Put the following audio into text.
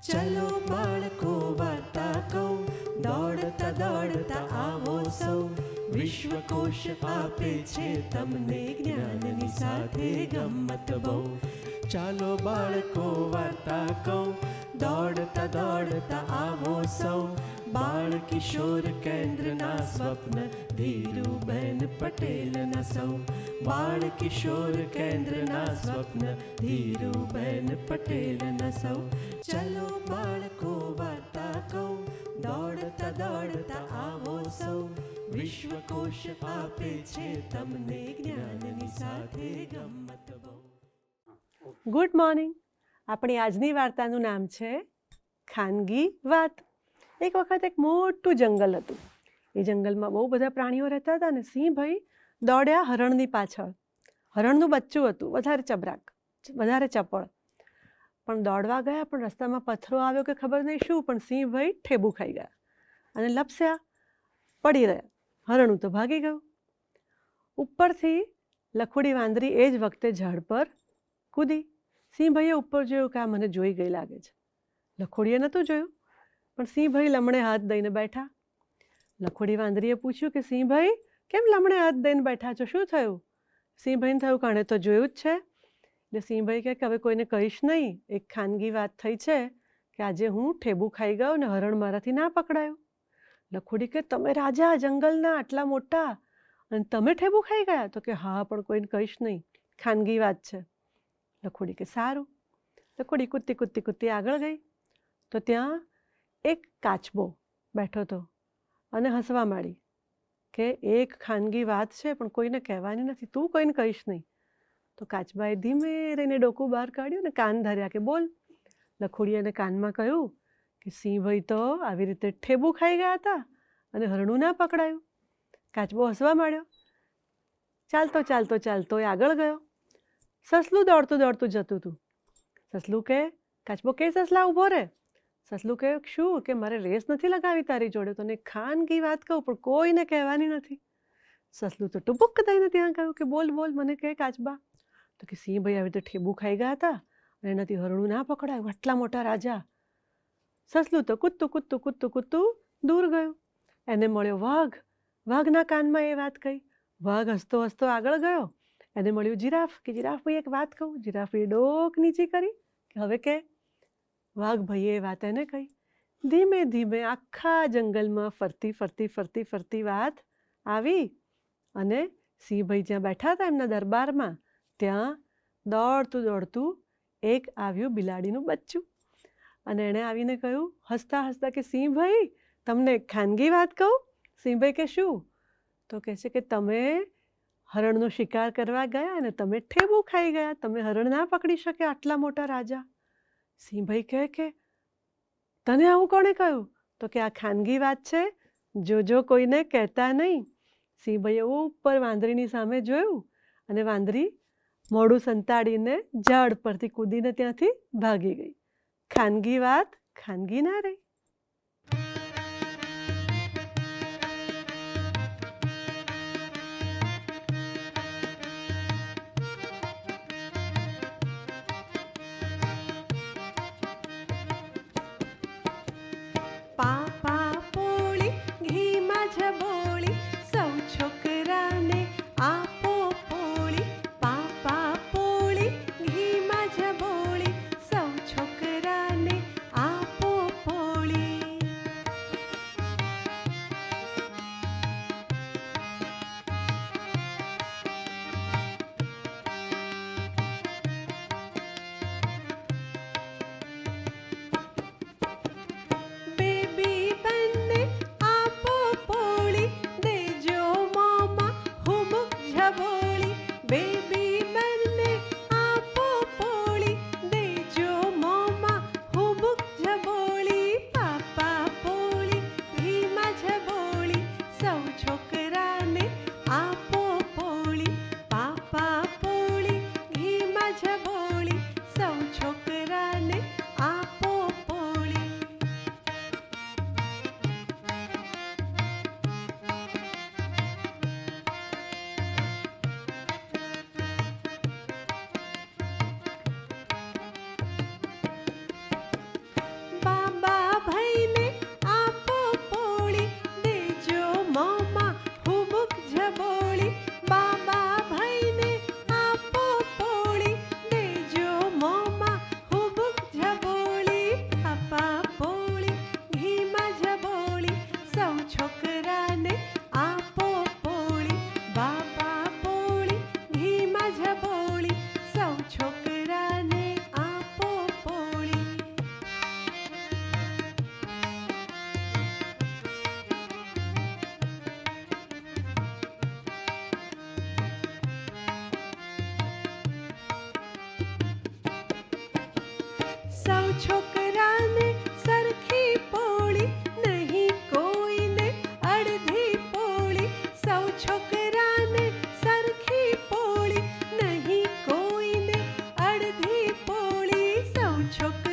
ચલો બાળકો વાર્તા કહું, દોડતા દોડતા આવો સૌ. વિશ્વકોશ આપે છે તમને જ્ઞાનની સાથે ગમ્મત બહુ. ચાલો બાળકો વાર્તા કહું, દોડતા દોડતા આવો સૌ. બાળ કિશોર કેન્દ્રના સ્વપ્ન ધીરુબેન પટેલના સૌ. બાળ કિશોર કેન્દ્રના સ્વપ્ન ધીરુબેન પટેલના સૌ. ચલો બાળકો વાર્તા કહું, દોડતા દોડતા આવો સૌ. વિશ્વકોશ આપે છે તમને જ્ઞાનની સાથે ગમ્મત બહુ. Good morning. આપણી આજની વાર્તાનું નામ છે ખાનગી વાત. એક વખત એક મોટું જંગલ હતું. એ જંગલમાં બહુ બધા પ્રાણીઓ રહેતા હતા અને સિંહભાઈ દોડ્યા હરણની પાછળ. હરણનું બચ્ચું હતું, વધારે ચબરાક, વધારે ચપળ. પણ દોડવા ગયા, પણ રસ્તામાં પથ્થરો આવ્યો કે ખબર નહીં શું, પણ સિંહભાઈ ઠેબુ ખાઈ ગયા અને લપસ્યા, પડી રહ્યા. હરણું તો ભાગી ગયું. ઉપરથી લખોડી વાંદરી એ જ વખતે ઝાડ પર કૂદી. સિંહભાઈએ ઉપર જોયું કે આ મને જોઈ ગઈ લાગે છે. લખોડીએ નહોતું જોયું, પણ સિંહભાઈ લમણે હાથ દઈને બેઠા. લખોડી વાંદરીએ પૂછ્યું કે સિંહભાઈ કેમ લમણે હાથ દઈને બેઠા છો, શું થયું? સિંહભાઈને થયું કે આણે તો જોયું જ છે. એટલે સિંહભાઈ કહે કે હવે કોઈને કહીશ નહીં, એક ખાનગી વાત થઈ છે કે આજે હું ઠેબુ ખાઈ ગયો ને હરણ મારાથી ના પકડાયું. લખોડી કે તમે રાજા જંગલના આટલા મોટા અને તમે ઠેબુ ખાઈ ગયા? તો કે હા, પણ કોઈને કહીશ નહીં, ખાનગી વાત છે. લખોડી કે સારું. લખોડી કૂદતી કૂદતી કૂદતી આગળ ગઈ તો ત્યાં એક કાચબો બેઠો હતો અને હસવા માંડી કે એક ખાનગી વાત છે પણ કોઈને કહેવાની નથી, તું કોઈને કહીશ નહીં. તો કાચબાએ ધીમે રહીને ડોકું બહાર કાઢ્યું ને કાન ધર્યા કે બોલ. લખોડીએ એને કાનમાં કહ્યું કે સિંહભાઈ તો આવી રીતે ઠેબુ ખાઈ ગયા હતા અને હરણું ના પકડાયું. કાચબો હસવા માંડ્યો. ચાલતો ચાલતો ચાલતો એ આગળ ગયો. સસલું દોડતું દોડતું જતું હતું. સસલું કે કાચબો કે સસલા ઊભો રહે. સસલું કહે શું કે મારે રેસ નથી લગાવી તારી જોડે, તને ખાનગી વાત કહું પણ કોઈને કહેવાની નથી. સસલું તો ટુપુક દઈને ત્યાં કહ્યું કે બોલ બોલ, મને કહે કાચબા. તો કે સિંહભાઈ આવી રીતે ઠેબુ ખાઈ ગયા હતા અને એનાથી હરણું ના પકડાયું, આટલા મોટા રાજા. સસલું તો કૂદતું કૂદતું કૂદતું કૂદતું દૂર ગયું. એને મળ્યો વાઘ. વાઘના કાનમાં એ વાત કહી. વાઘ હસતો હસતો આગળ ગયો. એને મળ્યું જીરાફ કે જીરાફ ભાઈ એક વાત કહું. જીરાફે ડોક નીચી કરી કે હવે કે. વાઘ ભાઈએ એ વાત એને કહી. ધીમે ધીમે આખા જંગલમાં ફરતી ફરતી ફરતી ફરતી વાત આવી અને સિંહભાઈ જ્યાં બેઠા હતા એમના દરબારમાં ત્યાં દોડતું દોડતું એક આવ્યું બિલાડીનું બચ્ચું. અને એણે આવીને કહ્યું હસતા હસતા કે સિંહભાઈ તમને એક ખાનગી વાત કહું. સિંહભાઈ કે શું? તો કહે છે કે તમે હરણનો શિકાર કરવા ગયા અને તમે ઠેબુ ખાઈ ગયા, તમે હરણ ના પકડી શકે આટલા મોટા રાજા. સિંહભાઈ કહે કે તને આવું કોણે કહ્યું? તો કે આ ખાનગી વાત છે, જોજો કોઈને કહેતા નહીં. સિંહભાઈએ ઉપર વાંદરીની સામે જોયું અને વાંદરી મોઢું સંતાડીને ઝાડ પરથી કૂદીને ત્યાંથી ભાગી ગઈ. ખાનગી વાત ખાનગી ના રહી. પાપા પોળી ઘીમાં ઝબોળી, સૌ છોકરાને આપો પોળી. પાપા પોળી ઘીમાં ઝબોળી, સૌ છોકરાને આપો પોળી. છોકરાને સરખી પોળી, નહીં કોઈને અડધી પોળી. સૌ છોકરાને સરખી પોળી, નહીં કોઈને અડધી પોળી. સૌ છોકરાને